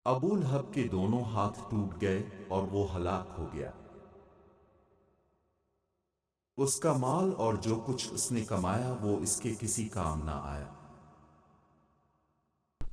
अबू लहब के दोनों हाथ टूट गए और वो हलाक हो गया। उसका माल और जो कुछ उसने कमाया वो इसके किसी काम ना आया।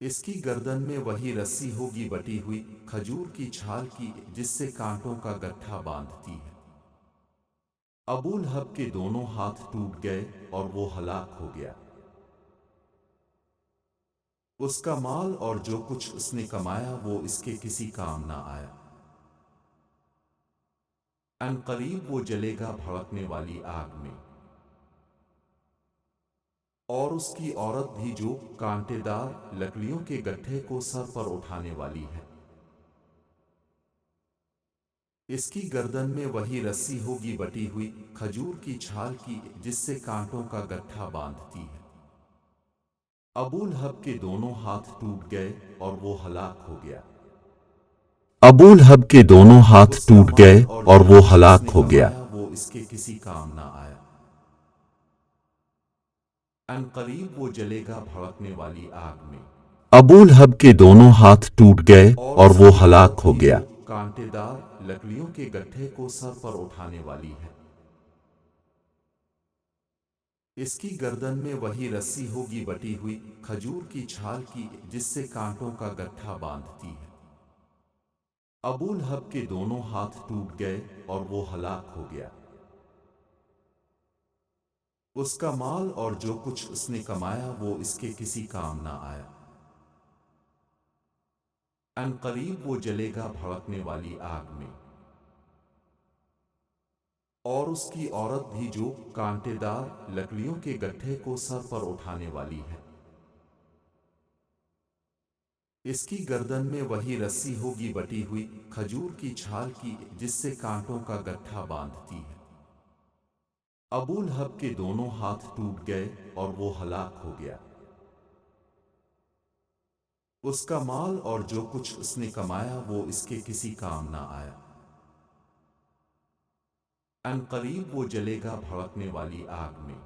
इसकी गर्दन में वही रस्सी होगी बटी हुई खजूर की छाल की जिससे कांटों का गट्ठा बांधती है। अबू लहब के दोनों हाथ टूट गए और वो हलाक हो गया। उसका माल और जो कुछ उसने कमाया वो इसके किसी काम ना आया। अनकरीब वो जलेगा भड़कने वाली आग में, और उसकी औरत भी जो कांटेदार लकड़ियों के गट्ठे को सर पर उठाने वाली है। इसकी गर्दन में वही रस्सी होगी बटी हुई खजूर की छाल की जिससे कांटों का गट्ठा बांधती है। अबू लहब के दोनों हाथ टूट गए और वो हलाक हो गया। अबू लहब के दोनों हाथ उसका टूट माल गए और और जो वो कुछ हलाक उसने हो गया। कमाया वो इसके किसी काम ना आया। अनकरीब वो जलेगा भड़कने वाली आग में, अबू लहब के दोनों हाथ टूट गए और और वो उसकी हलाक औरत हो भी जो गया। कांटेदार लकड़ियों के गट्ठे को सर पर उठाने वाली है। इसकी गर्दन में वही रस्सी होगी बटी हुई खजूर की छाल की जिससे कांटों का गट्ठा बांधती है। अबू लहब के दोनों हाथ टूट गए और वो हलाक हो गया। उसका माल और जो कुछ उसने कमाया वो इसके किसी काम ना आया। अनकरीब वो जलेगा भड़कने वाली आग में, और उसकी औरत भी जो कांटेदार लकड़ियों के गट्ठे को सर पर उठाने वाली है। इसकी गर्दन में वही रस्सी होगी बटी हुई खजूर की छाल की जिससे कांटों का गट्ठा बांधती है। अबू लहब के दोनों हाथ टूट गए और वो हलाक हो गया। उसका माल और जो कुछ उसने कमाया वो इसके किसी काम ना आया। अनकरीब वो जलेगा भड़कने वाली आग में,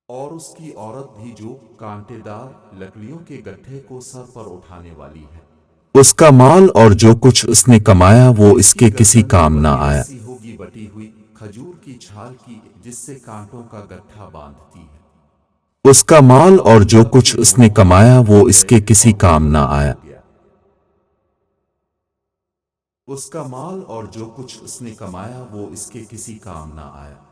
और उसकी औरत भी जो कांटेदार लकड़ियों के गट्ठे को सर पर उठाने वाली है। उसका माल और जो कुछ उसने कमाया वो इसकी इसके किसी गर्दन में काम ना वही आया। रस्सी होगी बटी हुई खजूर की छाल की जिससे कांटों का गट्ठा बांधती है। उसका माल और अबू जो लहब के कुछ उसने दोनों हाथ कमाया वो टूट गए इसके किसी और वो काम ना हलाक आया। हो गया। उसका माल और जो कुछ उसने कमाया वो इसके किसी काम ना आया।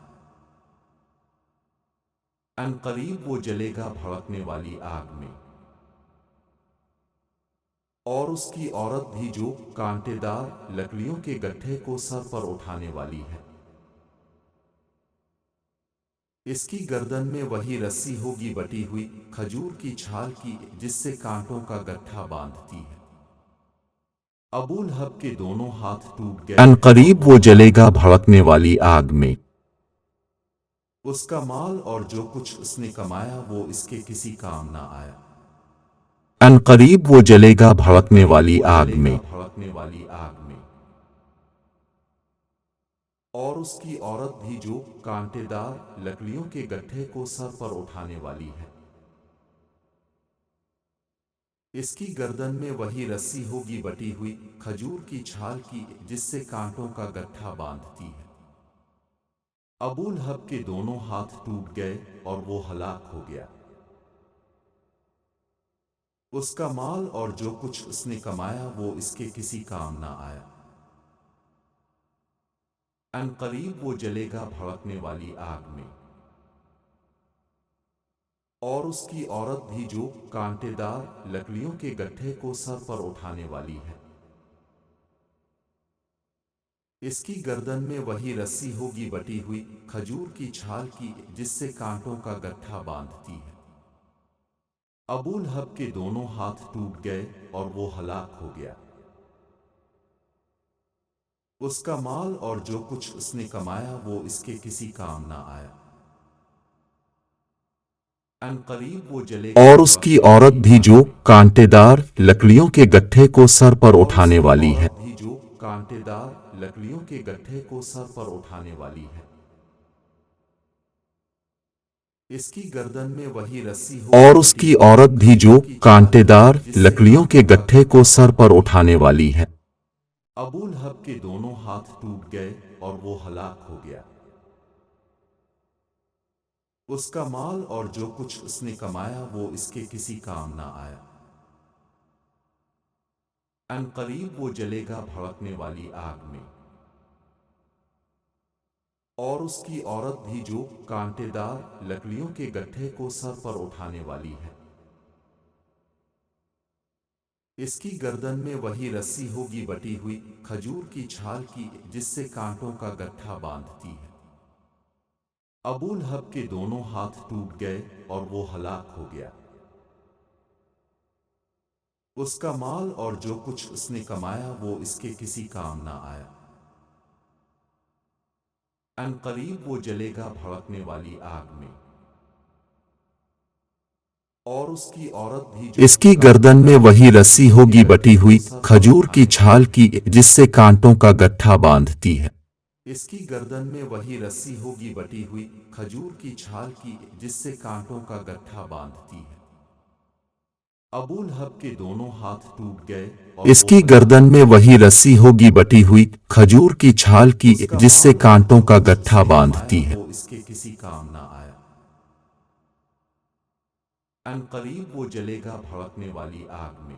अनकरीब वो जलेगा भड़कने वाली आग में, और उसकी औरत भी जो कांटेदार लकड़ियों के गट्ठे को सर पर उठाने वाली है। इसकी गर्दन में वही रस्सी होगी बटी हुई खजूर की छाल की जिससे कांटों का गट्ठा बांधती है। अबू लहब के दोनों हाथ टूट गए और अनकरीब वो वो हलाक जलेगा हो गया। भड़कने वाली आग में। उसका माल और जो कुछ उसने कमाया वो इसके किसी काम ना आया। अनकरीब वो जलेगा भड़कने अनकरीब वाली वो आग जलेगा में। भड़कने वाली आग में, और उसकी औरत भी जो कांटेदार लकड़ियों के गट्ठे को सर पर उठाने वाली है। इसकी गर्दन में वही रस्सी होगी बटी हुई खजूर की छाल की जिससे कांटों का गट्ठा बांधती है। अबू लहब के दोनों हाथ टूट गए और वो हलाक हो गया। उसका माल और जो कुछ उसने कमाया वो इसके किसी काम ना आया। अनकरीब वो जलेगा भड़कने वाली आग में, और उसकी औरत भी जो कांटेदार लकड़ियों के गट्ठे को सर पर उठाने वाली है। इसकी गर्दन में वही रस्सी होगी बटी हुई खजूर की छाल की जिससे कांटों का गट्ठा बांधती है। अबू लहब के दोनों हाथ टूट गए और वो हलाक हो गया। उसका माल और जो कुछ उसने कमाया वो इसके किसी काम ना आया। अनकरीब वो जलेगा और उसकी औरत भी जो कांटेदार लकड़ियों के गट्ठे को सर पर उठाने वाली है। भी जो कांटेदार लकड़ियों के गट्ठे को सर पर उठाने वाली है। इसकी गर्दन में वही रस्सी हो और उसकी औरत भी जो कांटेदार लकड़ियों के गट्ठे को सर पर उठाने वाली है। अबू लहब के दोनों हाथ टूट गए और वो हलाक हो गया। उसका माल और जो कुछ उसने कमाया वो इसके किसी काम ना आया। अनकरीब वो जलेगा भड़कने वाली आग में। और उसकी औरत भी जो कांटेदार लकड़ियों के गट्ठे को सर पर उठाने वाली है। इसकी गर्दन में वही रस्सी होगी बटी हुई खजूर की छाल की, जिससे कांटों का गट्ठा बांधती है। अबू लहब के दोनों हाथ टूट गए और वो हलाक हो गया। उसका माल और जो कुछ उसने कमाया वो इसके किसी काम ना आया। अनकरीब वो जलेगा भड़कने वाली आग में। और उसकी औरत भी जो इसकी गर्दन में वही रस्सी होगी बटी हुई खजूर की छाल की, जिससे कांटों का गट्ठा बांधती है। इसकी गर्दन में वही रस्सी होगी बटी हुई खजूर की छाल की, जिससे कांटों का गट्ठा बांधती है। अबू लहब के दोनों हाथ टूट गए और इसकी गर्दन में वही रस्सी होगी बटी हुई खजूर की छाल की, जिससे कांटों का गट्ठा बांधती है। वो इसके किसी काम ना आया। अनकरीब वो जलेगा भड़कने वाली आग में।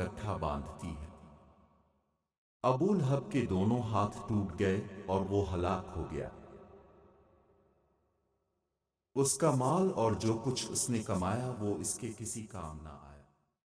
गट्ठा बांधती है। अबू लहब के दोनों हाथ टूट गए और वो हलाक हो गया। उसका माल और जो कुछ उसने कमाया वो इसके किसी काम ना आया।